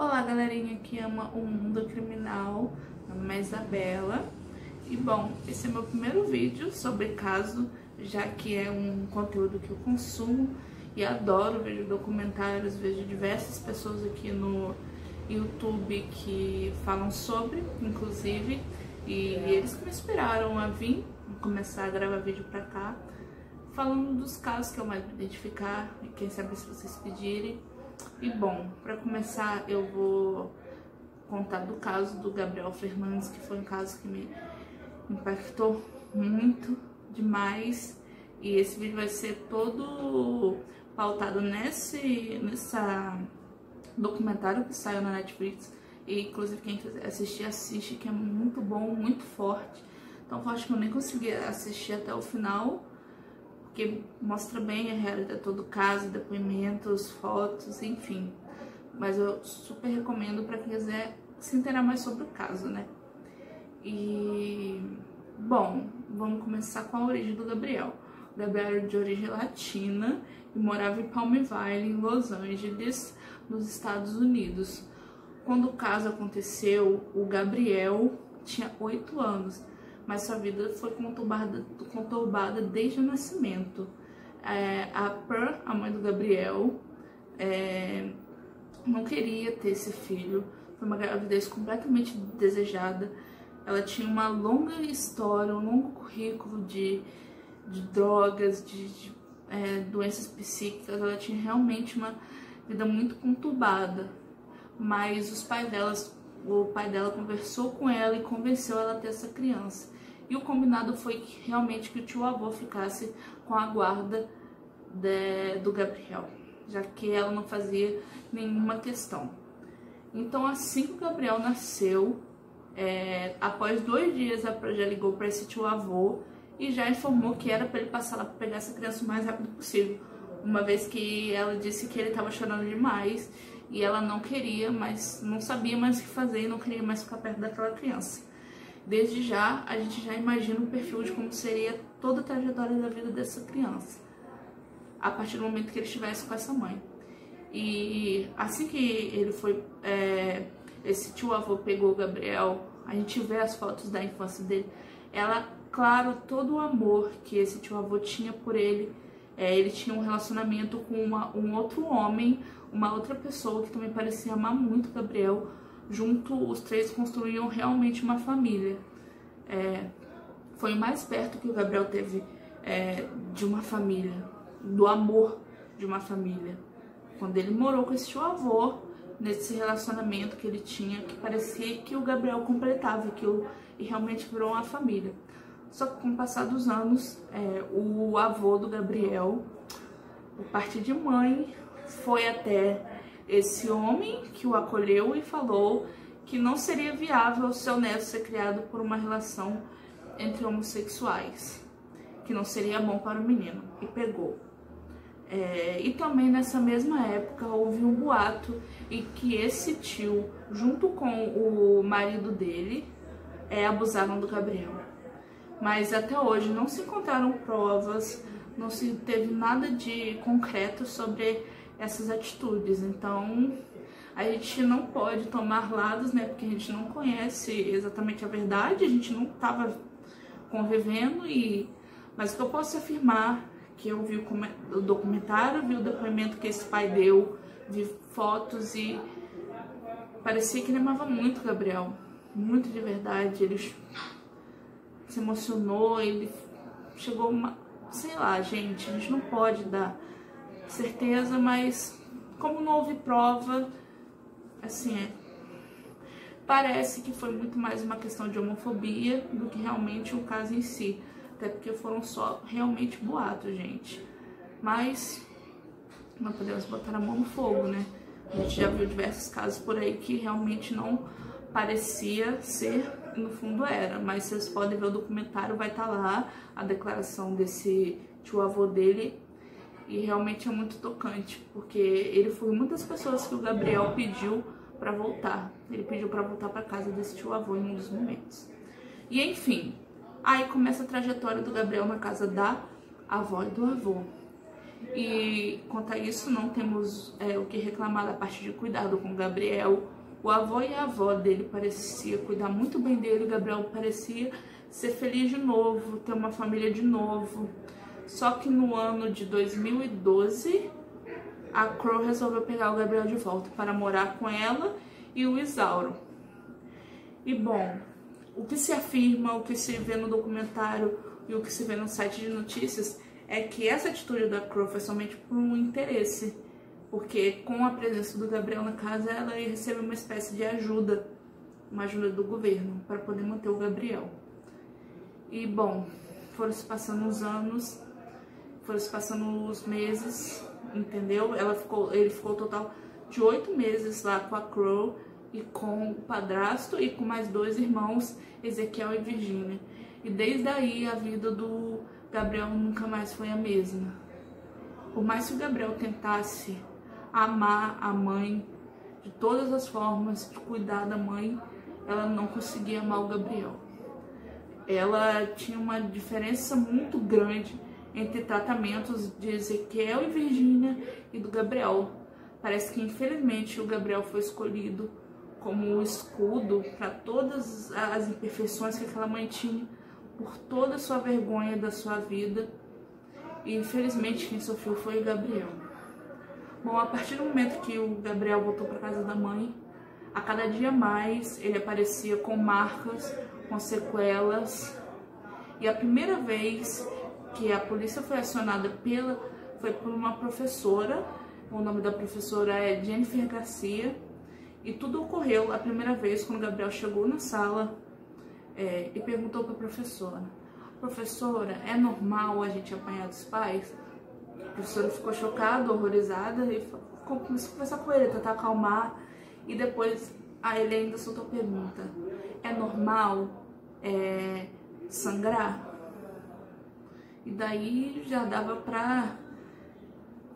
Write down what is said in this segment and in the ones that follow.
Olá, galerinha que ama o mundo criminal, meu nome é Isabela. E bom, esse é meu primeiro vídeo sobre caso, já que é um conteúdo que eu consumo e adoro, vejo documentários, vejo diversas pessoas aqui no YouTube que falam sobre, inclusive, e eles que me inspiraram a vir começar a gravar vídeo pra cá, falando dos casos que eu mais me identificar, e quem sabe se vocês pedirem. E bom, para começar eu vou contar do caso do Gabriel Fernandes, que foi um caso que me impactou muito, demais. E esse vídeo vai ser todo pautado nessa documentário que saiu na Netflix. E inclusive quem quiser assistir, assiste, que é muito bom, muito forte. Tão forte que eu nem consegui assistir até o final, porque mostra bem a realidade de todo o caso, depoimentos, fotos, enfim. Mas eu super recomendo para quem quiser se inteirar mais sobre o caso, né? E, bom, vamos começar com a origem do Gabriel. O Gabriel era de origem latina e morava em Palmville, em Los Angeles, nos Estados Unidos. Quando o caso aconteceu, o Gabriel tinha 8 anos. Mas sua vida foi conturbada desde o nascimento. A Pearl, a mãe do Gabriel, não queria ter esse filho. Foi uma gravidez completamente desejada. Ela tinha uma longa história, um longo currículo de drogas, de doenças psíquicas. Ela tinha realmente uma vida muito conturbada. Mas o pai dela conversou com ela e convenceu ela a ter essa criança. E o combinado foi realmente que o tio-avô ficasse com a guarda do Gabriel, já que ela não fazia nenhuma questão. Então, assim que o Gabriel nasceu, após 2 dias, a Pro já ligou para esse tio-avô e já informou que era para ele passar lá para pegar essa criança o mais rápido possível, uma vez que ela disse que ele estava chorando demais e ela não queria, mas não sabia mais o que fazer e não queria mais ficar perto daquela criança. Desde já, a gente já imagina o perfil de como seria toda a trajetória da vida dessa criança, a partir do momento que ele estivesse com essa mãe. E assim que ele foi, esse tio-avô pegou o Gabriel, a gente vê as fotos da infância dele, claro, todo o amor que esse tio-avô tinha por ele. Ele tinha um relacionamento com um outro homem, uma outra pessoa que também parecia amar muito o Gabriel. Junto, os 3 construíam realmente uma família. Foi o mais perto que o Gabriel teve de uma família, do amor de uma família, quando ele morou com esse tio-avô, nesse relacionamento que ele tinha, que parecia que o Gabriel completava aquilo e realmente virou uma família. Só que com o passar dos anos, o avô do Gabriel, por parte de mãe, foi até esse homem que o acolheu e falou que não seria viável o seu neto ser criado por uma relação entre homossexuais, que não seria bom para o menino, e pegou. E também nessa mesma época houve um boato e que esse tio, junto com o marido dele, abusaram do Gabriel. Mas até hoje não se encontraram provas, não se teve nada de concreto sobre essas atitudes. Então a gente não pode tomar lados, né? Porque a gente não conhece exatamente a verdade, a gente não estava convivendo. Mas o que eu posso afirmar, que eu vi o documentário, vi o depoimento que esse pai deu, vi fotos e parecia que ele amava muito o Gabriel, muito de verdade. Ele se emocionou, ele chegou sei lá, gente, a gente não pode dar certeza, mas como não houve prova, assim, parece que foi muito mais uma questão de homofobia do que realmente o caso em si, até porque foram só realmente boatos, gente. Mas não podemos botar a mão no fogo, né? A gente já viu diversos casos por aí que realmente não parecia ser, no fundo era. Mas vocês podem ver o documentário, vai estar lá a declaração desse tio-avô dele. E realmente é muito tocante, porque ele foi muitas pessoas que o Gabriel pediu para voltar. Ele pediu para voltar para casa desse tio-avô em um dos momentos. E enfim, aí começa a trajetória do Gabriel na casa da avó e do avô. E quanto a isso, não temos o que reclamar da parte de cuidado com o Gabriel. O avô e a avó dele pareciam cuidar muito bem dele, o Gabriel parecia ser feliz de novo, ter uma família de novo. Só que no ano de 2012, a Crow resolveu pegar o Gabriel de volta para morar com ela e o Isauro. E bom, o que se afirma, o que se vê no documentário e o que se vê no site de notícias é que essa atitude da Crow foi somente por um interesse, porque com a presença do Gabriel na casa, ela ia receber uma espécie de ajuda, uma ajuda do governo, para poder manter o Gabriel. E bom, foram se passando os anos, foram se passando os meses, entendeu? Ele ficou total de 8 meses lá com a Crow e com o padrasto e com mais 2 irmãos, Ezequiel e Virginia. E desde aí a vida do Gabriel nunca mais foi a mesma. Por mais que o Gabriel tentasse amar a mãe de todas as formas, de cuidar da mãe, ela não conseguia amar o Gabriel. Ela tinha uma diferença muito grande entre tratamentos de Ezequiel e Virginia e do Gabriel. Parece que infelizmente o Gabriel foi escolhido como um escudo para todas as imperfeições que aquela mãe tinha, por toda a sua vergonha da sua vida. E infelizmente quem sofreu foi o Gabriel. Bom, a partir do momento que o Gabriel voltou para casa da mãe, a cada dia mais ele aparecia com marcas, com sequelas. E a primeira vez que a polícia foi acionada foi por uma professora, o nome da professora é Jennifer Garcia, e tudo ocorreu a primeira vez quando o Gabriel chegou na sala e perguntou para a professora: professora, é normal a gente apanhar dos pais? A professora ficou chocada, horrorizada, e começou a conversar com ele, tentar acalmar, e depois ele ainda soltou a pergunta: é normal sangrar? E daí já dava pra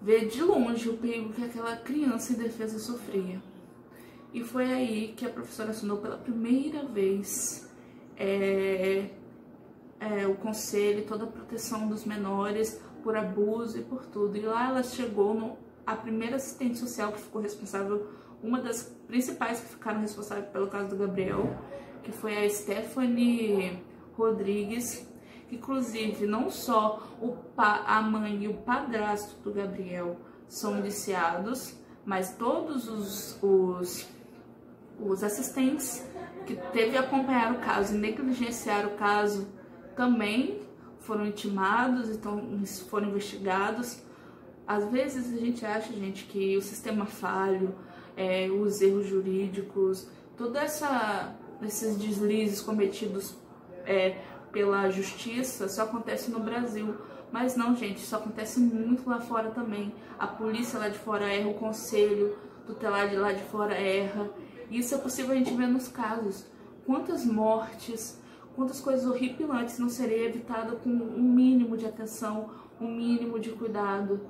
ver de longe o perigo que aquela criança indefesa sofria. E foi aí que a professora assinou pela primeira vez o conselho, toda a proteção dos menores por abuso e por tudo. E lá ela chegou a primeira assistente social que ficou responsável, uma das principais que ficaram responsáveis pelo caso do Gabriel, que foi a Stephanie Rodrigues, que inclusive não só a mãe e o padrasto do Gabriel são indiciados, mas todos os assistentes que teve a acompanhar o caso e negligenciar o caso também foram intimados, então foram investigados. Às vezes a gente acha, gente, que o sistema falho, os erros jurídicos, todos esses deslizes cometidos pela justiça só acontece no Brasil. Mas não, gente, isso acontece muito lá fora também. A polícia lá de fora erra, o conselho tutelar de lá de fora erra. Isso é possível a gente ver nos casos. Quantas mortes, quantas coisas horripilantes não seria evitada com um mínimo de atenção, um mínimo de cuidado.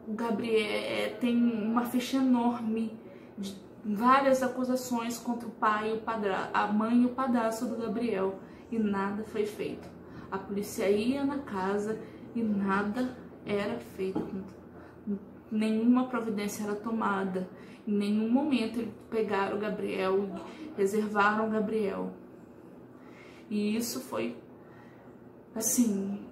O Gabriel tem uma ficha enorme de várias acusações contra o pai, a mãe e o padrasto do Gabriel, e nada foi feito. A polícia ia na casa e nada era feito, nenhuma providência era tomada. Em nenhum momento eles pegaram o Gabriel, reservaram o Gabriel. E isso foi, assim,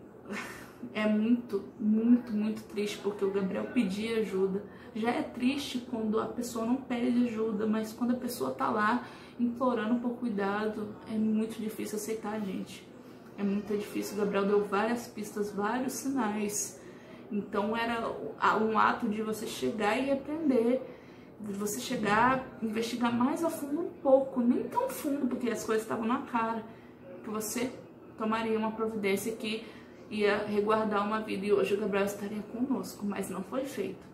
muito, muito, muito triste, porque o Gabriel pedia ajuda. Já é triste quando a pessoa não pede ajuda, mas quando a pessoa tá lá implorando por cuidado, é muito difícil aceitar, gente. É muito difícil. O Gabriel deu várias pistas, vários sinais. Então era um ato de você chegar e repreender, de você chegar, investigar mais a fundo um pouco, nem tão fundo, porque as coisas estavam na cara, que você tomaria uma providência que ia resguardar uma vida, e hoje o Gabriel estaria conosco, mas não foi feito.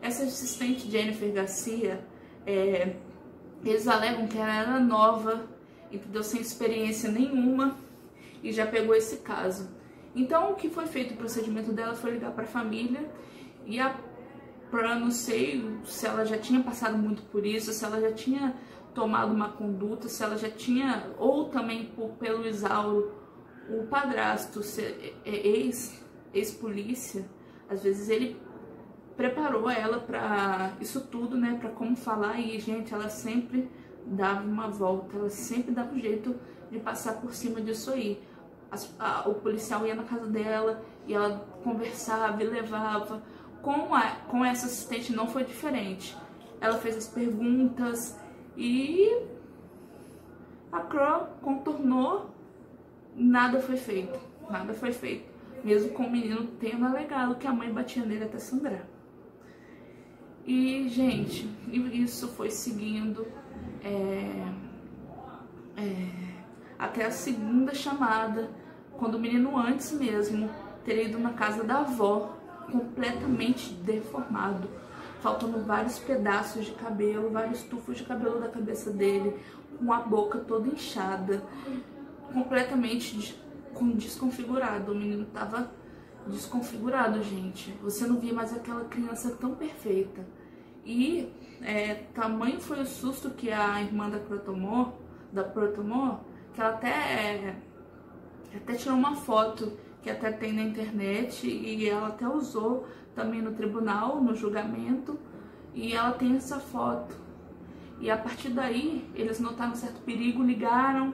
Essa assistente Jennifer Garcia, eles alegam que ela era nova, entendeu? Sem experiência nenhuma, e já pegou esse caso. Então, o que foi feito, o procedimento dela foi ligar para a família, e não sei se ela já tinha passado muito por isso, se ela já tinha tomado uma conduta, se ela já tinha, ou também pelo Isauro, o padrasto, ex-polícia, Às vezes ele preparou ela para isso tudo, né, para como falar, e gente, ela sempre dava uma volta, ela sempre dava um jeito de passar por cima disso aí. O policial ia na casa dela e ela conversava e levava. Com essa assistente não foi diferente. Ela fez as perguntas e a Crow contornou, nada foi feito, nada foi feito. Mesmo com o menino tendo alegado que a mãe batia nele até sangrar. E, gente, isso foi seguindo até a segunda chamada, quando o menino antes mesmo teria ido na casa da avó, completamente deformado, faltando vários pedaços de cabelo, vários tufos de cabelo da cabeça dele, com a boca toda inchada, completamente desconfigurado. O menino tava desconfigurado, gente. Você não via mais aquela criança tão perfeita. E tamanho foi o susto que a irmã da Crow tomou, que ela até tirou uma foto que até tem na internet, e ela até usou também no tribunal, no julgamento, e ela tem essa foto. E a partir daí, eles notaram um certo perigo, ligaram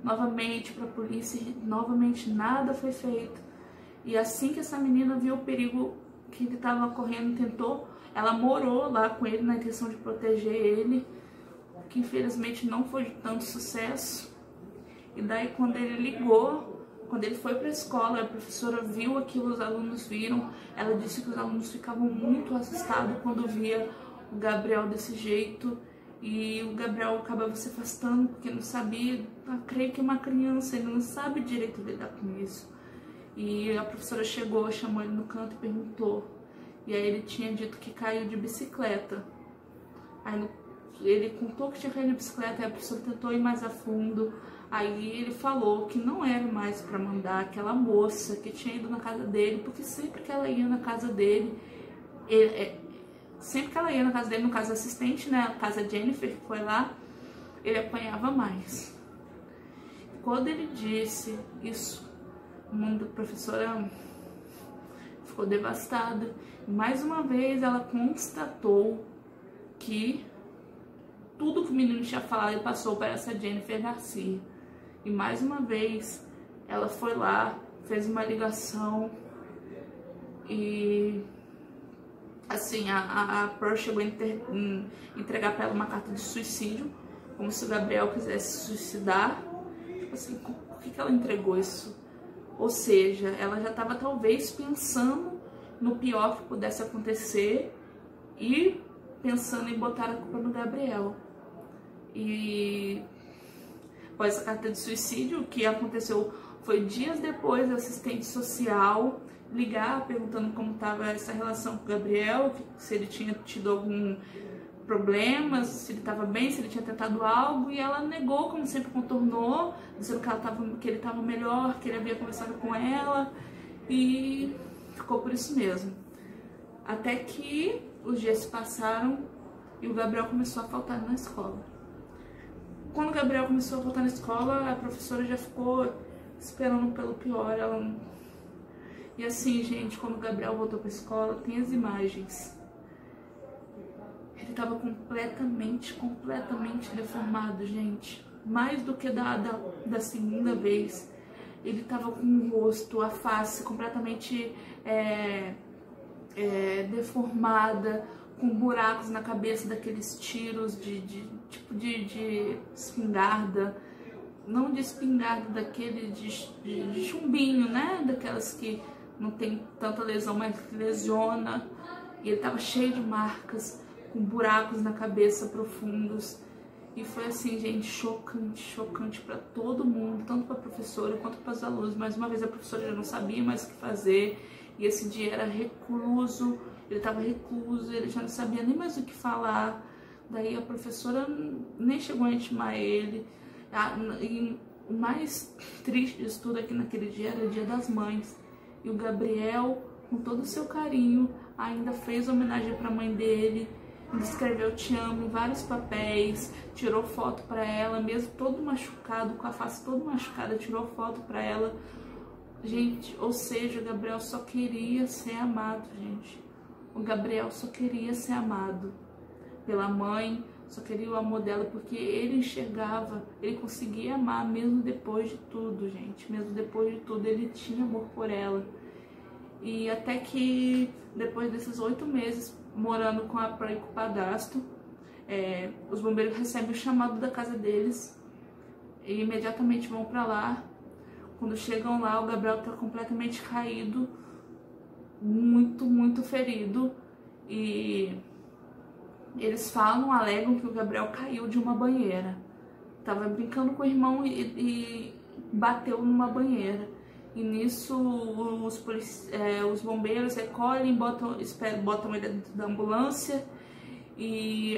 novamente para a polícia, e novamente nada foi feito. E assim que essa menina viu o perigo que ele estava correndo, ela morou lá com ele na intenção de proteger ele, que infelizmente não foi de tanto sucesso. E daí quando ele ligou, quando ele foi para a escola, a professora viu aquilo, os alunos viram, ela disse que os alunos ficavam muito assustados quando via o Gabriel desse jeito, e o Gabriel acabava se afastando porque não sabia, creio que é uma criança, ele não sabe direito lidar com isso. E a professora chegou, chamou ele no canto e perguntou, e aí ele tinha dito que caiu de bicicleta. Aí ele contou que tinha caído de bicicleta, aí a professora tentou ir mais a fundo. Aí ele falou que não era mais para mandar aquela moça que tinha ido na casa dele, porque sempre que ela ia na casa dele, no caso assistente, né, a casa Jennifer, que foi lá, ele apanhava mais. Quando ele disse isso, a professora ficou devastada. Mais uma vez ela constatou que tudo que o menino tinha falado ele passou para essa Jennifer Garcia. E mais uma vez ela foi lá, fez uma ligação e assim, a Pearl chegou a entregar para ela uma carta de suicídio, como se o Gabriel quisesse se suicidar. Tipo assim, por que ela entregou isso? Ou seja, ela já estava talvez pensando no pior que pudesse acontecer e pensando em botar a culpa no Gabriel. E após essa carta de suicídio, o que aconteceu foi dias depois a assistente social ligar perguntando como estava essa relação com o Gabriel, se ele tinha tido algum problema, se ele estava bem, se ele tinha tentado algo, e ela negou, como sempre contornou, dizendo que ele estava melhor, que ele havia conversado com ela, e ficou por isso mesmo. Até que os dias se passaram e o Gabriel começou a faltar na escola. Quando o Gabriel começou a faltar na escola, a professora já ficou esperando pelo pior. E assim, gente, quando o Gabriel voltou para a escola, tem as imagens. Ele estava completamente deformado, gente. Mais do que da segunda vez. Ele estava com o rosto, a face completamente deformada, com buracos na cabeça daqueles tiros tipo de espingarda. Não de espingarda, daquele de chumbinho, né? Daquelas que não tem tanta lesão, mas que lesiona. E ele estava cheio de marcas, com buracos na cabeça profundos. E foi assim, gente, chocante para todo mundo, tanto para a professora quanto para os alunos. Mais uma vez a professora já não sabia mais o que fazer, e esse dia era recluso, ele estava recluso, ele já não sabia nem mais o que falar. Daí a professora nem chegou a intimar ele. E o mais triste disso tudo é que naquele dia era o Dia das Mães, e o Gabriel, com todo o seu carinho, ainda fez homenagem para a mãe dele. Ele escreveu "te amo" em vários papéis, tirou foto para ela, mesmo todo machucado, com a face toda machucada, tirou foto para ela. Gente, ou seja, o Gabriel só queria ser amado, gente. O Gabriel só queria ser amado pela mãe, só queria o amor dela, porque ele enxergava, ele conseguia amar mesmo depois de tudo, gente. Mesmo depois de tudo, ele tinha amor por ela. E até que, depois desses 8 meses morando com a Pearl e com o padrasto, os bombeiros recebem o chamado da casa deles e imediatamente vão pra lá. Quando chegam lá, o Gabriel tá completamente caído, muito, muito ferido. E eles alegam que o Gabriel caiu de uma banheira. Tava brincando com o irmão e bateu numa banheira. E nisso os bombeiros recolhem, botam ele dentro da ambulância. E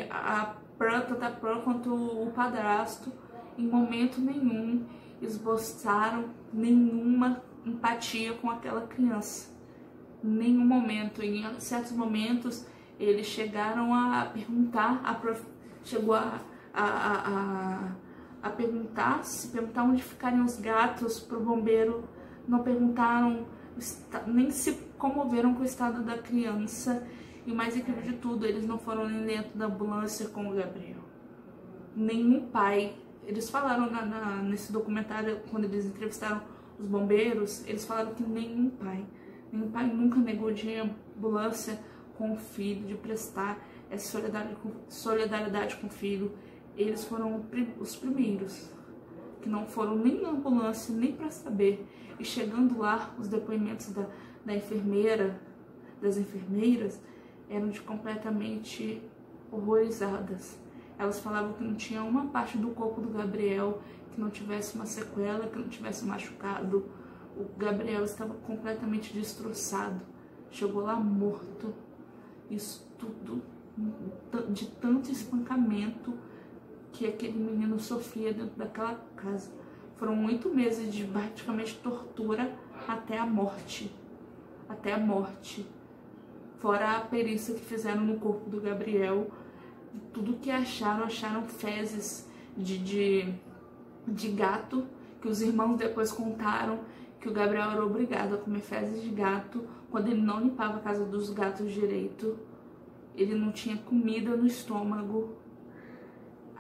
tanto a Pearl quanto o padrasto, em momento nenhum, esboçaram nenhuma empatia com aquela criança. Nenhum momento. Em certos momentos, eles chegaram a perguntar, chegou a perguntar onde ficariam os gatos pro bombeiro. Não perguntaram, nem se comoveram com o estado da criança. E o mais incrível de tudo, eles não foram nem dentro da ambulância com o Gabriel. Nenhum pai. Eles falaram nesse documentário, quando eles entrevistaram os bombeiros, eles falaram que nenhum pai nunca negou de ir à ambulância com o filho, de prestar essa solidariedade com o filho. Eles foram os primeiros que não foram nem na ambulância, nem para saber. E chegando lá, os depoimentos das enfermeiras, eram de completamente horrorizadas. Elas falavam que não tinha uma parte do corpo do Gabriel que não tivesse uma sequela, que não tivesse machucado. O Gabriel estava completamente destroçado. Chegou lá morto. Isso tudo de tanto espancamento que aquele menino sofria dentro daquela casa. Foram 8 meses de praticamente tortura até a morte. Até a morte. Fora a perícia que fizeram no corpo do Gabriel. Tudo que acharam fezes de gato, que os irmãos depois contaram que o Gabriel era obrigado a comer fezes de gato quando ele não limpava a casa dos gatos direito. Ele não tinha comida no estômago.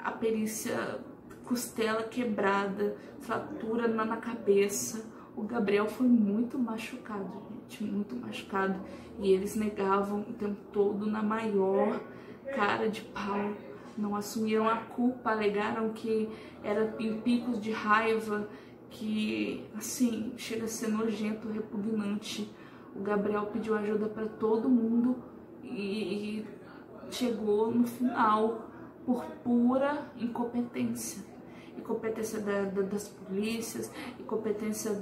A perícia, costela quebrada, fratura na cabeça. O Gabriel foi muito machucado, gente, muito machucado. E eles negavam o tempo todo na maior cara de pau. Não assumiram a culpa, alegaram que era em picos de raiva, que, assim, chega a ser nojento, repugnante. O Gabriel pediu ajuda para todo mundo e chegou no final por pura incompetência. Incompetência das polícias, incompetência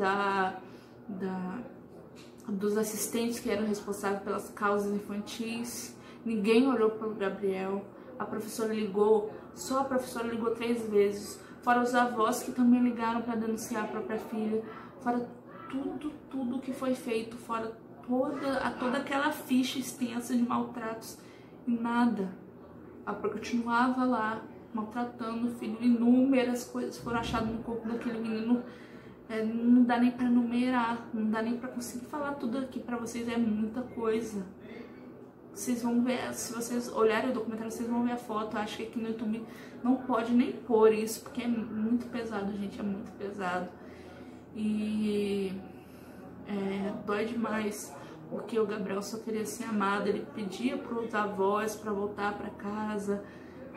dos assistentes que eram responsáveis pelas causas infantis. Ninguém olhou para o Gabriel. A professora ligou, só a professora ligou 3 vezes. Fora os avós que também ligaram para denunciar a própria filha. Fora tudo que foi feito. Fora toda aquela ficha extensa de maltratos. E nada. A Pearl continuava lá, maltratando o filho. Inúmeras coisas foram achadas no corpo daquele menino. Não dá nem para numerar. Não dá nem para conseguir falar tudo aqui para vocês. É muita coisa. Vocês vão ver, se vocês olharem o documentário, vocês vão ver a foto. Eu acho que aqui no YouTube não pode nem pôr isso, porque é muito pesado, gente, é muito pesado. E dói demais, porque o Gabriel só queria ser amado. Ele pedia para os avós para voltar para casa,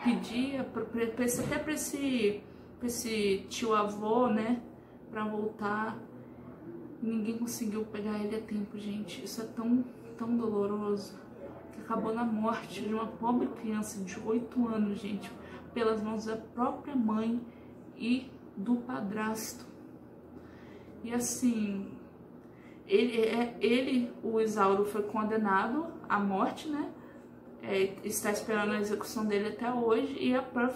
pedia até para esse tio-avô, né, para voltar. Ninguém conseguiu pegar ele a tempo, gente. Isso é tão doloroso. Acabou na morte de uma pobre criança de 8 anos, gente, pelas mãos da própria mãe e do padrasto. E assim, o Isauro foi condenado à morte, né? Está esperando a execução dele até hoje. E a Pearl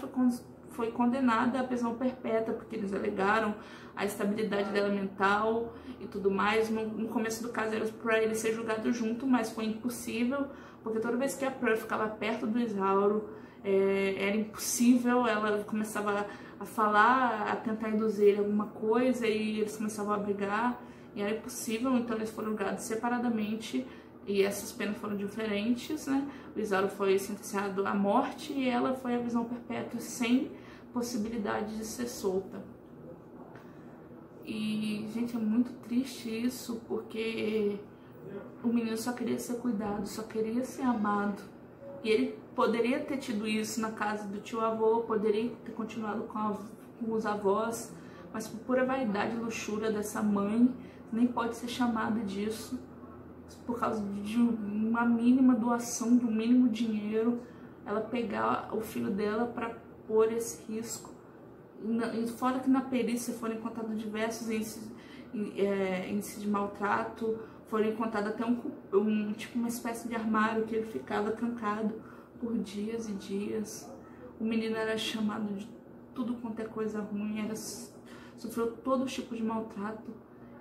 foi condenada à prisão perpétua, porque eles alegaram a estabilidade dela mental e tudo mais. No começo do caso era para ele ser julgado junto, mas foi impossível, porque toda vez que a Pearl ficava perto do Isauro, era impossível. Ela começava a falar, a tentar induzir ele alguma coisa, e eles começavam a brigar. e era impossível, então eles foram julgados separadamente e essas penas foram diferentes, né? O Isauro foi sentenciado à morte e ela foi à prisão perpétua sem possibilidade de ser solta. E, gente, é muito triste isso, porque o menino só queria ser cuidado, só queria ser amado. E ele poderia ter tido isso na casa do tio-avô, poderia ter continuado com os avós, mas por pura vaidade e luxúria dessa mãe, nem pode ser chamada disso, por causa de uma mínima doação, de um mínimo dinheiro, ela pegar o filho dela para pôr esse risco. E fora que na perícia foram encontrados diversos índices de maltrato, foram encontrados até tipo uma espécie de armário que ele ficava trancado por dias e dias. O menino era chamado de tudo quanto é coisa ruim, sofreu todo tipo de maltrato.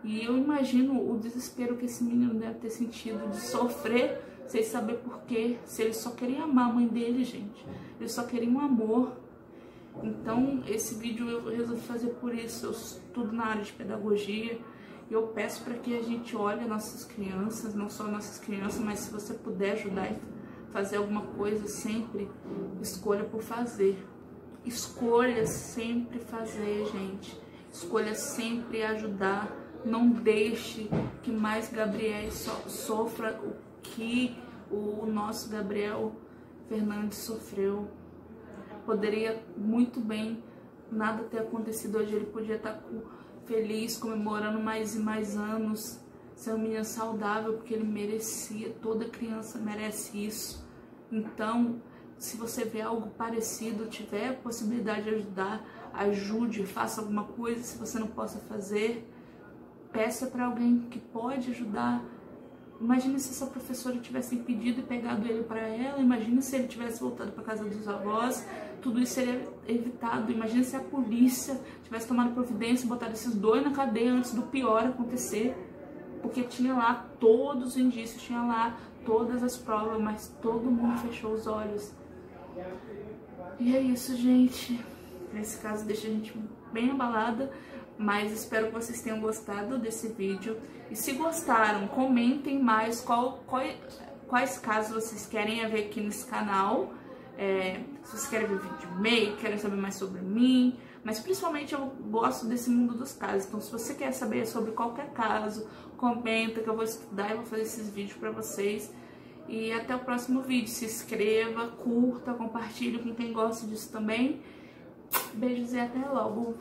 E eu imagino o desespero que esse menino deve ter sentido de sofrer sem saber porquê, se ele só queria amar a mãe dele, gente. Ele só queria um amor. Então, esse vídeo eu resolvi fazer por isso. Eu estudo na área de pedagogia e eu peço para que a gente olhe nossas crianças, não só nossas crianças, mas se você puder ajudar e fazer alguma coisa, sempre escolha por fazer. Escolha sempre fazer, gente. Escolha sempre ajudar. Não deixe que mais Gabriel sofra o que o nosso Gabriel Fernandes sofreu. Poderia muito bem nada ter acontecido hoje, ele podia estar feliz, comemorando mais e mais anos, ser um menino saudável, porque ele merecia, toda criança merece isso. Então, se você vê algo parecido, tiver a possibilidade de ajudar, ajude, faça alguma coisa. Se você não possa fazer, peça para alguém que pode ajudar. Imagine se essa professora tivesse impedido e pegado ele para ela. Imagine se ele tivesse voltado para casa dos avós. Tudo isso seria evitado. Imagine se a polícia tivesse tomado providência e botado esses dois na cadeia antes do pior acontecer. Porque tinha lá todos os indícios, tinha lá todas as provas, mas todo mundo fechou os olhos. E é isso, gente. Nesse caso deixa a gente bem abalada. Mas espero que vocês tenham gostado desse vídeo. E se gostaram, comentem mais quais casos vocês querem ver aqui nesse canal. Se vocês querem ver vídeo meio, querem saber mais sobre mim. Mas principalmente eu gosto desse mundo dos casos. Então se você quer saber sobre qualquer caso, comenta que eu vou estudar e vou fazer esses vídeos pra vocês. E até o próximo vídeo. Se inscreva, curta, compartilhe com quem gosta disso também. Beijos e até logo.